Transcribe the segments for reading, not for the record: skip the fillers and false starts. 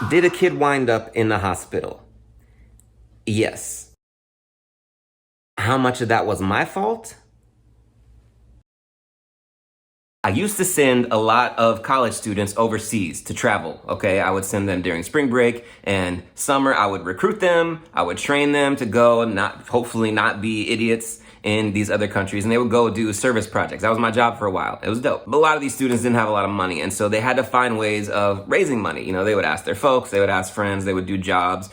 Did a kid wind up in the hospital? Yes. How much of that was my fault? I used to send a lot of college students overseas to travel, okay? I would send them during spring break and summer. I would recruit them. I would train them to go and hopefully not be idiots in these other countries. And they would go do service projects. That was my job for a while. It was dope. But a lot of these students didn't have a lot of money. And so they had to find ways of raising money. You know, they would ask their folks, they would ask friends, they would do jobs.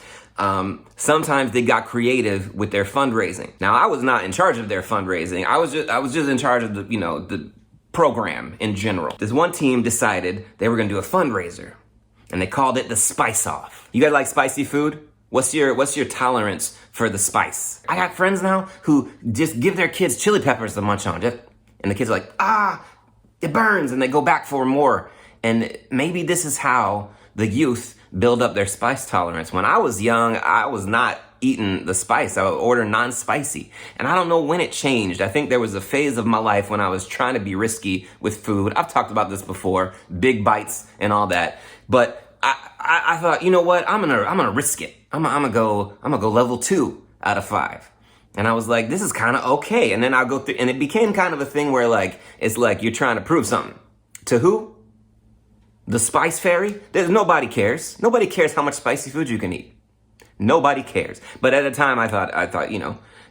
Sometimes they got creative with their fundraising. Now, I was not in charge of their fundraising. I was just in charge of the program in general. This one team decided they were gonna do a fundraiser and they called it the Spice Off. You guys like spicy food? What's your tolerance for the spice? I got friends now who just give their kids chili peppers to munch on, and the kids are like, it burns, and they go back for more. And maybe this is how the youth build up their spice tolerance. When I was young, I was not eating the spice. I would order non-spicy. And I don't know when it changed. I think there was a phase of my life when I was trying to be risky with food. I've talked about this before, big bites and all that. But I thought, you know what? I'm gonna risk it. I'm gonna go level 2 out of 5. And I was like, this is kind of okay. And then I'll go through, and it became kind of a thing where it's like you're trying to prove something. To who? The Spice Fairy? Nobody cares. Nobody cares how much spicy food you can eat. Nobody cares. But at the time, I thought,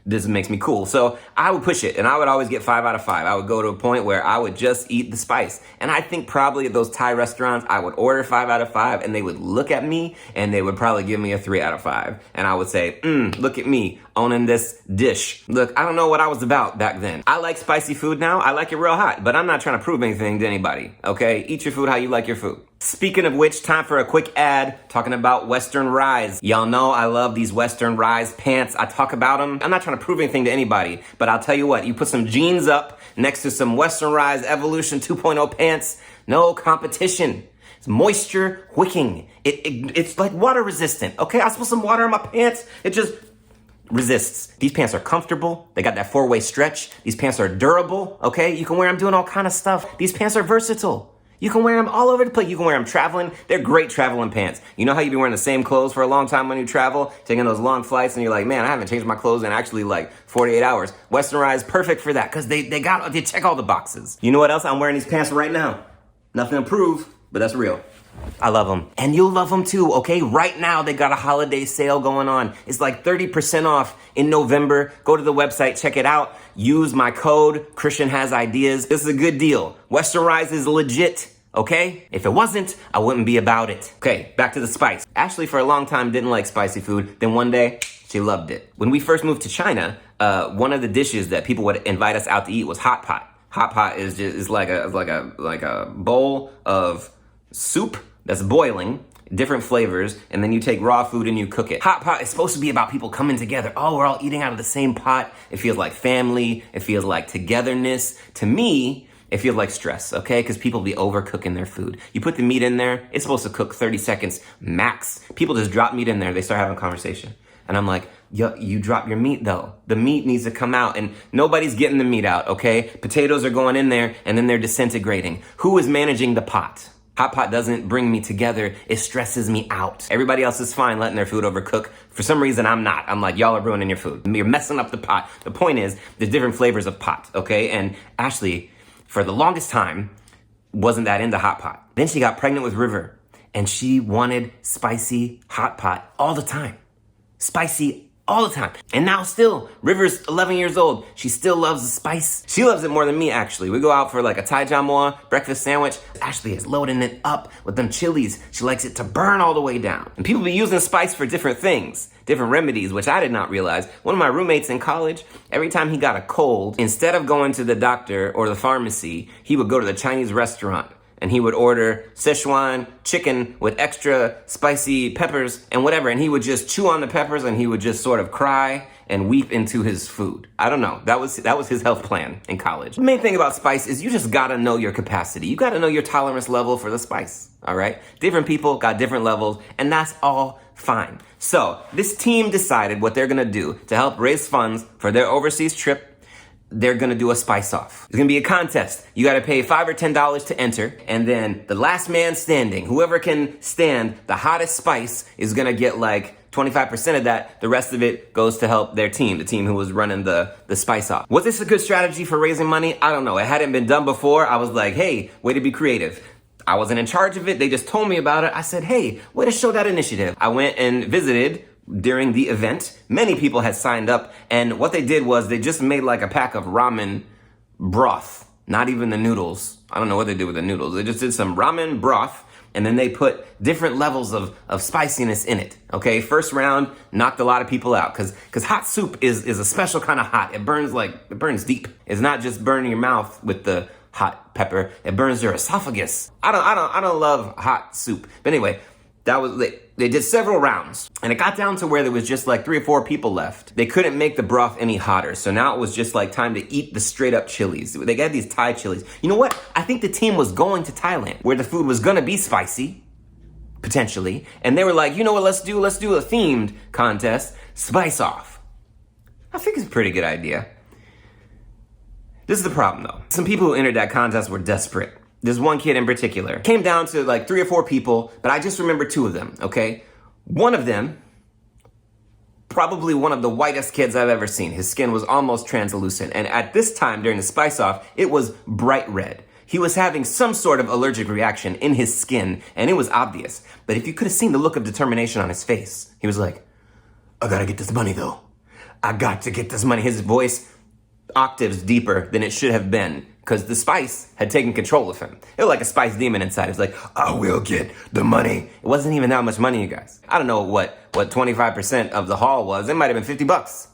this makes me cool. So I would push it, and I would always get 5 out of 5. I would go to a point where I would just eat the spice. And I think probably at those Thai restaurants, I would order 5 out of 5, and they would look at me, and they would probably give me a 3 out of 5. And I would say, look at me owning this dish. Look, I don't know what I was about back then. I like spicy food now. I like it real hot, but I'm not trying to prove anything to anybody, okay? Eat your food how you like your food. Speaking of which, time for a quick ad talking about Western Rise. Y'all know I love these Western Rise pants. I talk about them. I'm not trying to prove anything to anybody, but I'll tell you what, you put some jeans up next to some Western Rise Evolution 2.0 pants, no competition. It's moisture wicking. It's like water resistant, okay? I put some water in my pants, it just resists. These pants are comfortable. They got that 4-way stretch. These pants are durable, okay? You can wear them doing all kind of stuff. These pants are versatile. You can wear them all over the place. You can wear them traveling. They're great traveling pants. You know how you've been wearing the same clothes for a long time when you travel, taking those long flights, and you're like, man, I haven't changed my clothes in actually 48 hours. Western Rise, perfect for that, because they check all the boxes. You know what else? I'm wearing these pants right now. Nothing to prove, but that's real. I love them. And you'll love them too, okay? Right now, they got a holiday sale going on. It's like 30% off in November. Go to the website, check it out. Use my code, Christian Has Ideas. This is a good deal. Western Rise is legit, okay? If it wasn't, I wouldn't be about it. Okay, back to the spice. Ashley, for a long time, didn't like spicy food. Then one day, she loved it. When we first moved to China, one of the dishes that people would invite us out to eat was hot pot. Hot pot is like a bowl of soup that's boiling, different flavors, and then you take raw food and you cook it. Hot pot is supposed to be about people coming together. Oh, we're all eating out of the same pot. It feels like family. It feels like togetherness. To me, it feels like stress, okay? Because people be overcooking their food. You put the meat in there, it's supposed to cook 30 seconds max. People just drop meat in there, they start having a conversation. And I'm like, you drop your meat though. The meat needs to come out, and nobody's getting the meat out, okay? Potatoes are going in there, and then they're disintegrating. Who is managing the pot? Hot pot doesn't bring me together. It stresses me out. Everybody else is fine letting their food overcook. For some reason, I'm not. I'm like, y'all are ruining your food. You're messing up the pot. The point is, there's different flavors of pot, okay? And Ashley, for the longest time, wasn't that into hot pot. Then she got pregnant with River, and she wanted spicy hot pot all the time. Spicy all the time. And now still, River's 11 years old. She still loves the spice. She loves it more than me, actually. We go out for like a Thai jamoa breakfast sandwich. Ashley is loading it up with them chilies. She likes it to burn all the way down. And people be using spice for different things, different remedies, which I did not realize. One of my roommates in college, every time he got a cold, instead of going to the doctor or the pharmacy, he would go to the Chinese restaurant. And he would order Szechuan chicken with extra spicy peppers and whatever. And he would just chew on the peppers and he would just sort of cry and weep into his food. I don't know. That was his health plan in college. The main thing about spice is you just gotta know your capacity. You gotta know your tolerance level for the spice, all right? Different people got different levels, and that's all fine. So this team decided what they're gonna do to help raise funds for their overseas trip. they're gonna do a spice off. It's gonna be a contest. You gotta pay $5 or $10 to enter, and then the last man standing, whoever can stand the hottest spice, is gonna get like 25% of that. The rest of it goes to help their team, the team who was running the spice off. Was this a good strategy for raising money? I don't know. It hadn't been done before. I was like, hey, way to be creative. I wasn't in charge of it. They just told me about it. I said, hey, way to show that initiative. I went and visited during the event. Many people had signed up, and what they did was they just made like a pack of ramen broth, not even the noodles. I don't know what they did with the noodles. They just did some ramen broth, and then they put different levels of spiciness in it, okay? First round knocked a lot of people out, because hot soup is a special kind of hot. It burns deep. It's not just burning your mouth with the hot pepper. It burns your esophagus. I don't love hot soup. But anyway, they did several rounds, and it got down to where there was just like 3 or 4 people left. They couldn't make the broth any hotter, so now it was just like time to eat the straight up chilies. They got these Thai chilies. You know what? I think the team was going to Thailand, where the food was gonna be spicy, potentially, and they were like, you know what, let's do a themed contest, spice off. I think it's a pretty good idea. This is the problem though. Some people who entered that contest were desperate. There's one kid in particular. Came down to like 3 or 4 people, but I just remember 2 of them, okay? One of them, probably one of the whitest kids I've ever seen. His skin was almost translucent. And at this time during the spice off, it was bright red. He was having some sort of allergic reaction in his skin, and it was obvious. But if you could have seen the look of determination on his face, he was like, I gotta get this money though. I got to get this money. His voice octaves deeper than it should have been, because the spice had taken control of him. It was like a spice demon inside. It was like, I will get the money. It wasn't even that much money, you guys. I don't know what 25% of the haul was. It might have been $50.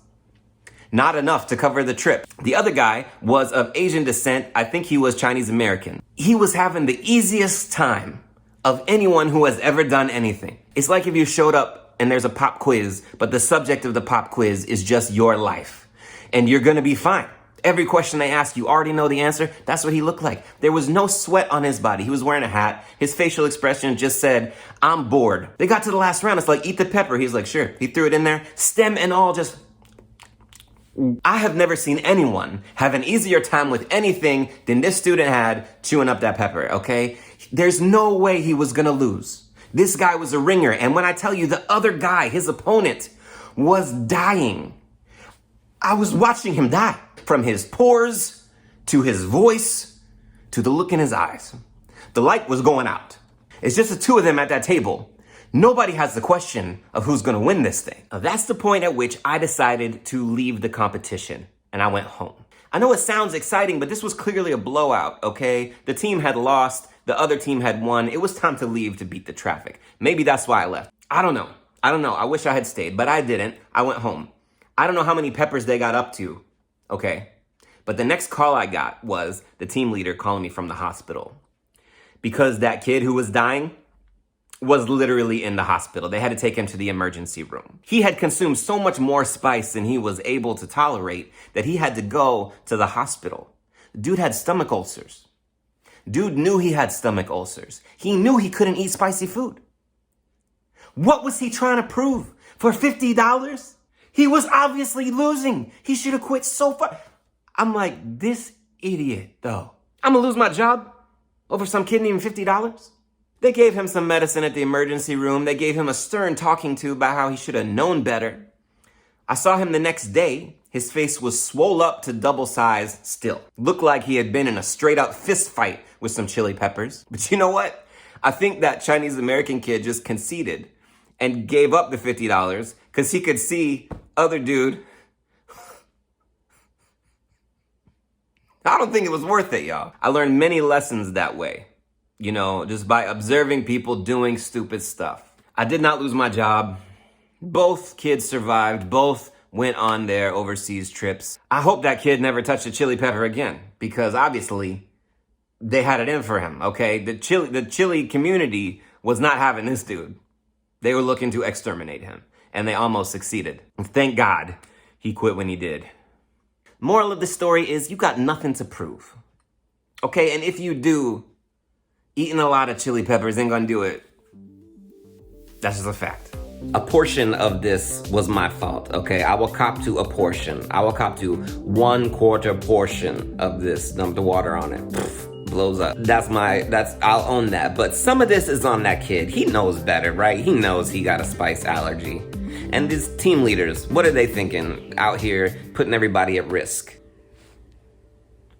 Not enough to cover the trip. The other guy was of Asian descent. I think he was Chinese American. He was having the easiest time of anyone who has ever done anything. It's like if you showed up and there's a pop quiz, but the subject of the pop quiz is just your life. And you're gonna be fine. Every question they ask, you already know the answer. That's what he looked like. There was no sweat on his body. He was wearing a hat. His facial expression just said, I'm bored. They got to the last round. It's like, eat the pepper. He's like, sure. He threw it in there. Stem and all just... I have never seen anyone have an easier time with anything than this student had chewing up that pepper, okay? There's no way he was gonna lose. This guy was a ringer. And when I tell you the other guy, his opponent, was dying. I was watching him die. From his pores, to his voice, to the look in his eyes. The light was going out. It's just the 2 of them at that table. Nobody has the question of who's gonna win this thing. Now, that's the point at which I decided to leave the competition, and I went home. I know it sounds exciting, but this was clearly a blowout, okay? The team had lost, the other team had won. It was time to leave to beat the traffic. Maybe that's why I left. I don't know. I wish I had stayed, but I didn't. I went home. I don't know how many peppers they got up to, okay? But the next call I got was the team leader calling me from the hospital, because that kid who was dying was literally in the hospital. They had to take him to the emergency room. He had consumed so much more spice than he was able to tolerate that he had to go to the hospital. Dude had stomach ulcers. Dude knew he had stomach ulcers. He knew he couldn't eat spicy food. What was he trying to prove? For $50? He was obviously losing. He should have quit so far. I'm like, this idiot, though. I'm gonna lose my job over some kid needing $50? They gave him some medicine at the emergency room. They gave him a stern talking to about how he should have known better. I saw him the next day. His face was swole up to double size still. Looked like he had been in a straight up fist fight with some chili peppers. But you know what? I think that Chinese American kid just conceded and gave up the $50 because he could see other dude. I don't think it was worth it, y'all. I learned many lessons that way. You know, just by observing people doing stupid stuff. I did not lose my job. Both kids survived. Both went on their overseas trips. I hope that kid never touched a chili pepper again, because obviously they had it in for him, okay? The chili community was not having this dude. They were looking to exterminate him, and they almost succeeded. And thank God he quit when he did. Moral of the story is you got nothing to prove, okay? And if you do, eating a lot of chili peppers ain't gonna do it. That's just a fact. A portion of this was my fault, okay? I will cop to a portion. I will cop to 1/4 portion of this. Dump the water on it. Pfft, blows up. I'll own that. But some of this is on that kid. He knows better, right? He knows he got a spice allergy. And these team leaders, what are they thinking out here putting everybody at risk?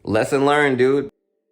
Lesson learned, dude.